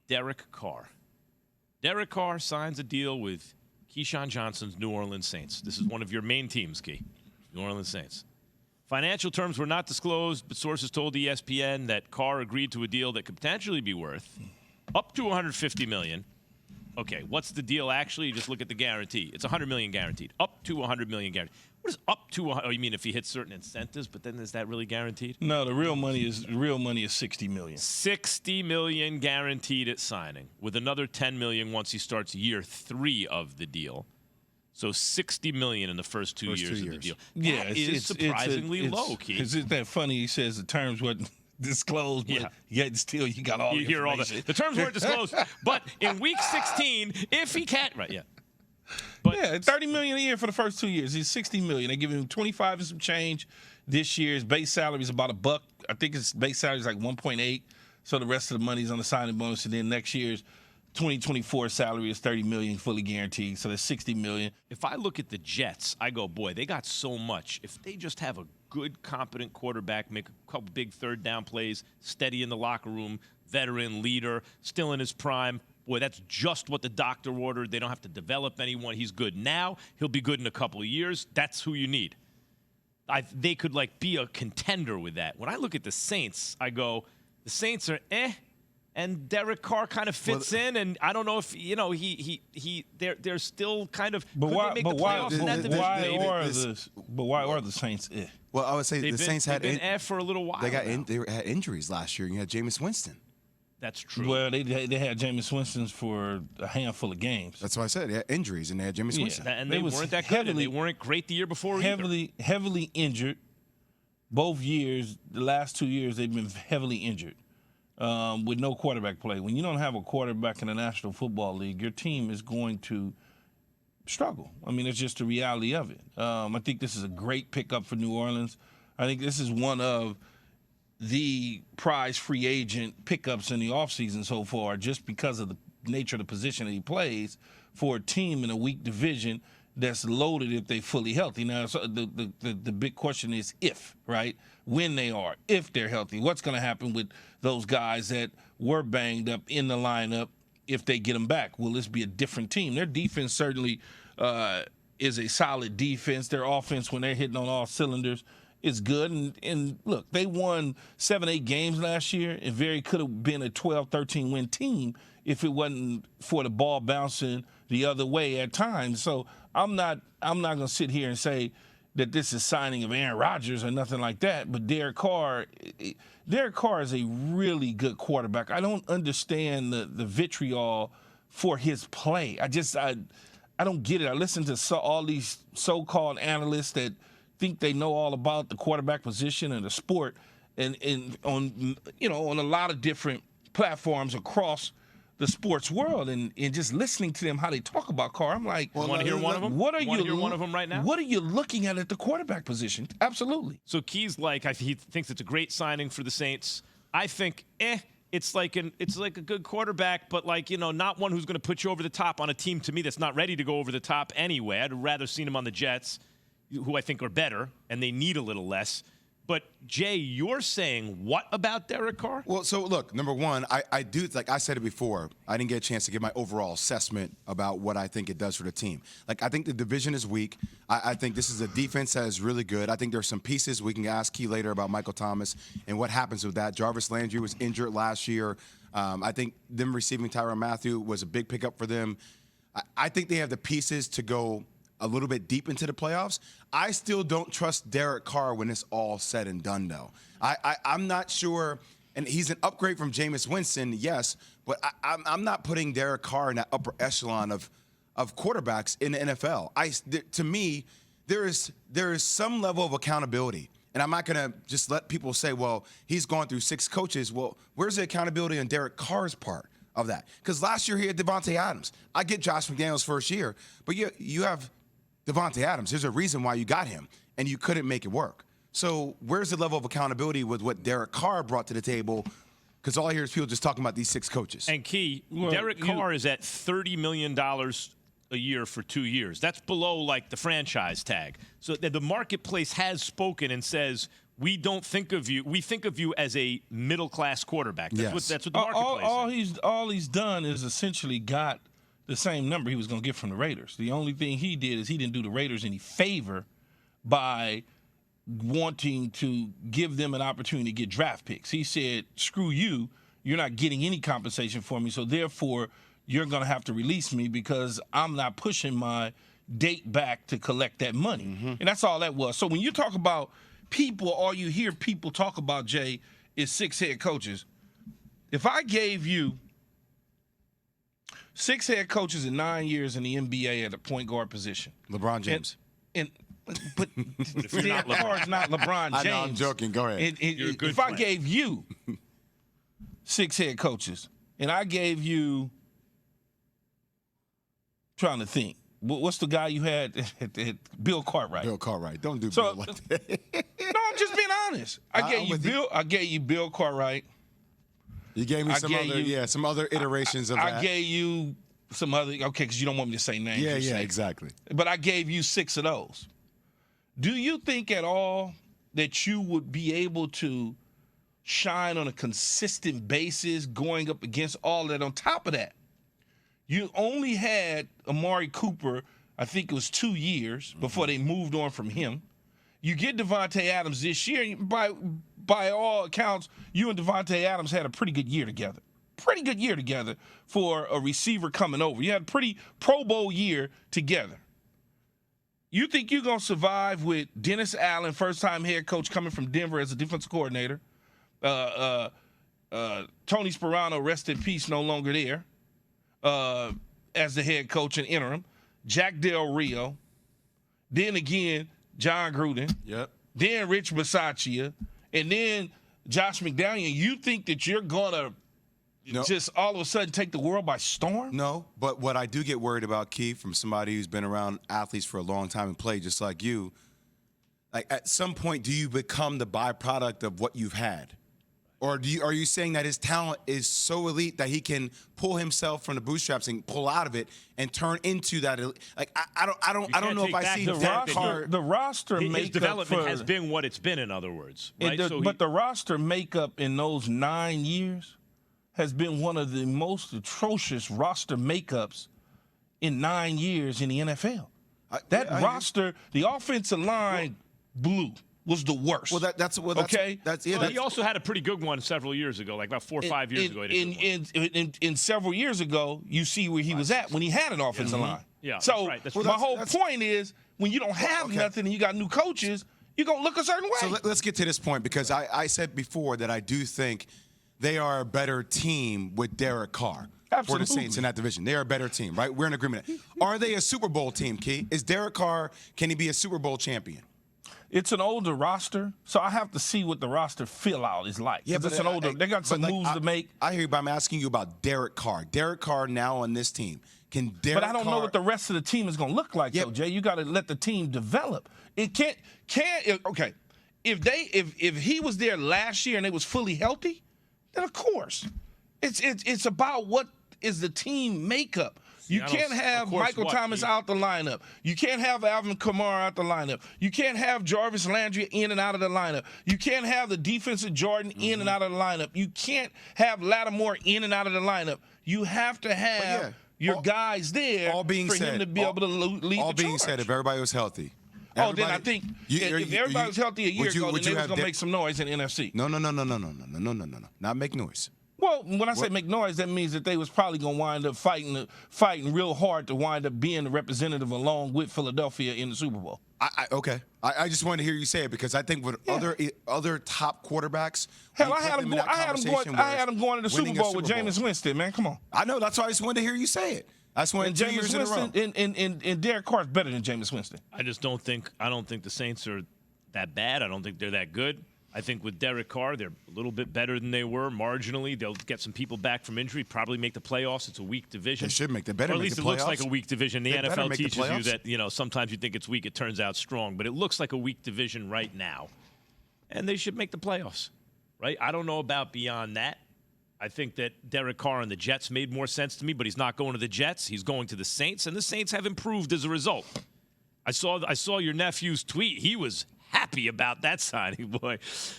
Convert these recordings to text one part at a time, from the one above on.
Derek Carr. Derek Carr signs a deal with Keyshawn Johnson's New Orleans Saints. This is one of your main teams, Key. New Orleans Saints. Financial terms were not disclosed, but sources told ESPN that Carr agreed to a deal that could potentially be worth up to $150 million. Okay, what's the deal actually? You just look at the guarantee. It's $100 million guaranteed. Up to $100 million guaranteed. What is up to? Oh, you mean if he hits certain incentives? But then is that really guaranteed? No, the real money is $60 million. $60 million guaranteed at signing, with another $10 million once he starts year 3 of the deal. So $60 million in the first two years of the deal. That is surprisingly low, Keith. Isn't that funny? He says the terms wasn't disclosed, but yet still you got all the information. Hear all the terms weren't disclosed, but in week 16, if he can't, right? Yeah. But yeah, $30 million a year for the first 2 years. He's $60 million. They give him 25 and some change this year. His base salary is about $1. I think his base salary is like 1.8. So the rest of the money's on the signing bonus, and then next year's 2024 salary is $30 million, fully guaranteed. So that's $60 million. If I look at the Jets, I go, boy, they got so much. If they just have a good, competent quarterback, make a couple big third down plays, steady in the locker room, veteran leader, still in his prime. Boy, that's just what the doctor ordered. They don't have to develop anyone. He's good now. He'll be good in a couple of years. That's who you need. They could, like, be a contender with that. When I look at the Saints, I go, the Saints are and Derek Carr kind of fits in, and I don't know if they're still kind of. But why? They make the playoffs in that division? But why are the Saints? Well, I would say the Saints had for a little while. They had injuries last year. You had Jameis Winston. That's true. Well, they had Jameis Winston for a handful of games. That's what I said. They had injuries, and they had Jameis Winston. And they weren't that good. And they weren't great the year before either. Heavily injured. Both years, the last 2 years, they've been heavily injured with no quarterback play. When you don't have a quarterback in the National Football League, your team is going to struggle. I mean, it's just the reality of it. I think this is a great pickup for New Orleans. I think this is one of the prize free agent pickups in the offseason so far, just because of the nature of the position that he plays for a team in a weak division that's loaded if they fully healthy. Now, so the big question is if, right? When they are, if they're healthy. What's going to happen with those guys that were banged up in the lineup if they get them back? Will this be a different team? Their defense certainly is a solid defense. Their offense, when they're hitting on all cylinders, is good. And look, they won 7-8 games last year. It very could have been a 12-13 win team if it wasn't for the ball bouncing the other way at times. So I'm not going to sit here and say that this is signing of Aaron Rodgers or nothing like that. But Derek Carr is a really good quarterback. I don't understand the vitriol for his play. I don't get it. I listen to all these so-called analysts that think they know all about the quarterback position and the sport, and on a lot of different platforms across the sports world, and just listening to them how they talk about Carr, I'm like, want to hear one of them? What are you hear one of them right now? What are you looking at the quarterback position? Absolutely. So Key's like, he thinks it's a great signing for the Saints. I think, it's like a good quarterback, but not one who's going to put you over the top on a team, to me, that's not ready to go over the top anyway. I'd rather seen him on the Jets, who I think are better, and they need a little less. But, Jay, you're saying what about Derek Carr? Well, so, look, number one, I do, like I said it before, I didn't get a chance to give my overall assessment about what I think it does for the team. Like, I think the division is weak. I think this is a defense that is really good. I think there's some pieces. We can ask Key later about Michael Thomas and what happens with that. Jarvis Landry was injured last year. I think them receiving Tyrann Mathieu was a big pickup for them. I think they have the pieces to go a little bit deep into the playoffs. I still don't trust Derek Carr when it's all said and done, though. I'm not sure, and he's an upgrade from Jameis Winston, yes, but I'm not putting Derek Carr in that upper echelon of quarterbacks in the NFL. To me, there is some level of accountability, and I'm not going to just let people say, well, he's gone through 6 coaches. Well, where's the accountability on Derek Carr's part of that? Because last year he had Devontae Adams. I get Josh McDaniels' first year, but you have Devontae Adams. There's a reason why you got him, and you couldn't make it work. So where's the level of accountability with what Derek Carr brought to the table? Because all I hear is people just talking about these 6 coaches. And Key, Derek Carr is at $30 million a year for 2 years. That's below, like, the franchise tag. So the marketplace has spoken and says we don't think of you. We think of you as a middle-class quarterback. That's what the marketplace is. All he's done is essentially got the same number he was going to get from the Raiders. The only thing he did is he didn't do the Raiders any favor by wanting to give them an opportunity to get draft picks. He said, screw you, you're not getting any compensation for me, so therefore you're going to have to release me because I'm not pushing my date back to collect that money. Mm-hmm. And that's all that was. So when you talk about people, all you hear people talk about, Jay, is 6 head coaches. If I gave you 6 head coaches in 9 years in the NBA at the point guard position. LeBron James. But Derek Carr's not LeBron James. I know, I'm joking. Go ahead. If I gave you 6 head coaches and I gave you, trying to think, what's the guy you had? Bill Cartwright. Bill Cartwright. Don't do Bill like that. No, I'm just being honest. I gave you Bill Cartwright. You gave me some other iterations of that. I gave you some other, okay, because you don't want me to say names. Yeah, exactly. But I gave you 6 of those. Do you think at all that you would be able to shine on a consistent basis going up against all that? On top of that, you only had Amari Cooper, I think it was 2 years before they moved on from him. You get Devontae Adams this year. By all accounts, you and Devontae Adams had a pretty good year together. Pretty good year together for a receiver coming over. You had a pretty Pro Bowl year together. You think you're going to survive with Dennis Allen, first-time head coach coming from Denver as a defensive coordinator? Tony Sparano, rest in peace, no longer there as the head coach in interim. Jack Del Rio. Then again, John Gruden. Yep. Then Rich Bisaccia. And then Josh McDaniel. You think that you're going to just all of a sudden take the world by storm? No, but what I do get worried about, Keith, from somebody who's been around athletes for a long time and played just like you, like at some point, do you become the byproduct of what you've had? Or are you saying that his talent is so elite that he can pull himself from the bootstraps and pull out of it and turn into that elite? Like I don't know if I see Derek Carr. The roster his makeup development has been what it's been, in other words. Right? But the roster makeup in those 9 years has been one of the most atrocious roster makeups in 9 years in the NFL. Roster, the offensive line blew. Was the worst. Well, that's okay. He also had a pretty good one several years ago, like about 4 or 5 years ago. In several years ago, you see where he was at when he had an offensive line. Yeah. So my whole point is, when you don't have nothing and you got new coaches, you're gonna look a certain way. So let's get to this point, because I said before that I do think they are a better team with Derek Carr. Absolutely. For the Saints in that division. They are a better team, right? We're in agreement. Are they a Super Bowl team, Key? Is Derek Carr, can he be a Super Bowl champion? It's an older roster, so I have to see what the roster fill out is like. Yeah, but it's an older. They got some moves to make. I hear you, but I'm asking you about Derek Carr. Derek Carr now on this team. Can Derek Carr? But I don't know what the rest of the team is going to look like, though, Jay. You got to let the team develop. It can't. Okay, if he was there last year and they was fully healthy, then of course, it's about what is the team makeup. You can't have Michael Thomas out the lineup. You can't have Alvin Kamara out the lineup. You can't have Jarvis Landry in and out of the lineup. You can't have the defensive Jordan in and out of the lineup. You can't have Lattimore in and out of the lineup. You have to have your guys there for him to be able to lead the charge. All being said, if everybody was healthy. Then I think if everybody was healthy a year ago, then they was going to make some noise in the NFC. No. Not make noise. Well, when I say make noise, that means that they was probably going to wind up fighting real hard to wind up being the representative along with Philadelphia in the Super Bowl. Okay. I just wanted to hear you say it, because I think with other top quarterbacks, hell, I had them going to the Super Bowl with Jameis Winston, man. Come on. I know. That's why I just wanted to hear you say it. That's when 2 years in a row. And Derek Carr is better than Jameis Winston. I don't think the Saints are that bad. I don't think they're that good. I think with Derek Carr, they're a little bit better than they were marginally. They'll get some people back from injury, probably make the playoffs. It's a weak division. They should make the better. Or at least it looks like a weak division. The NFL teaches you that, sometimes you think it's weak, it turns out strong. But it looks like a weak division right now. And they should make the playoffs, right? I don't know about beyond that. I think that Derek Carr and the Jets made more sense to me, but he's not going to the Jets. He's going to the Saints, and the Saints have improved as a result. I saw your nephew's tweet. He was happy about that signing, boy.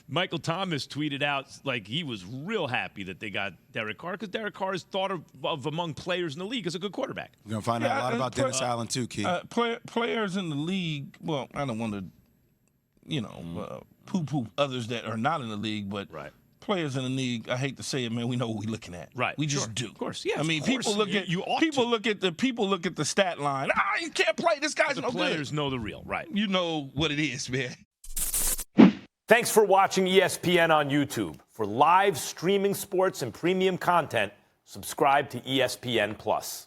Michael Thomas tweeted out like he was real happy that they got Derek Carr because Derek Carr is thought of among players in the league as a good quarterback. We're going to find out a lot about Dennis Allen, too, Key. Players in the league, well, I don't want to, poo-poo others that are not in the league, but players in the league, I hate to say it, man, we know what we're looking at. Right. We just do. Of course, yeah. I mean, people look at people look at the stat line. You can't play. This guy's no good. The players know the real, right? You know what it is, man. Thanks for watching ESPN on YouTube. For live streaming sports and premium content, subscribe to ESPN Plus.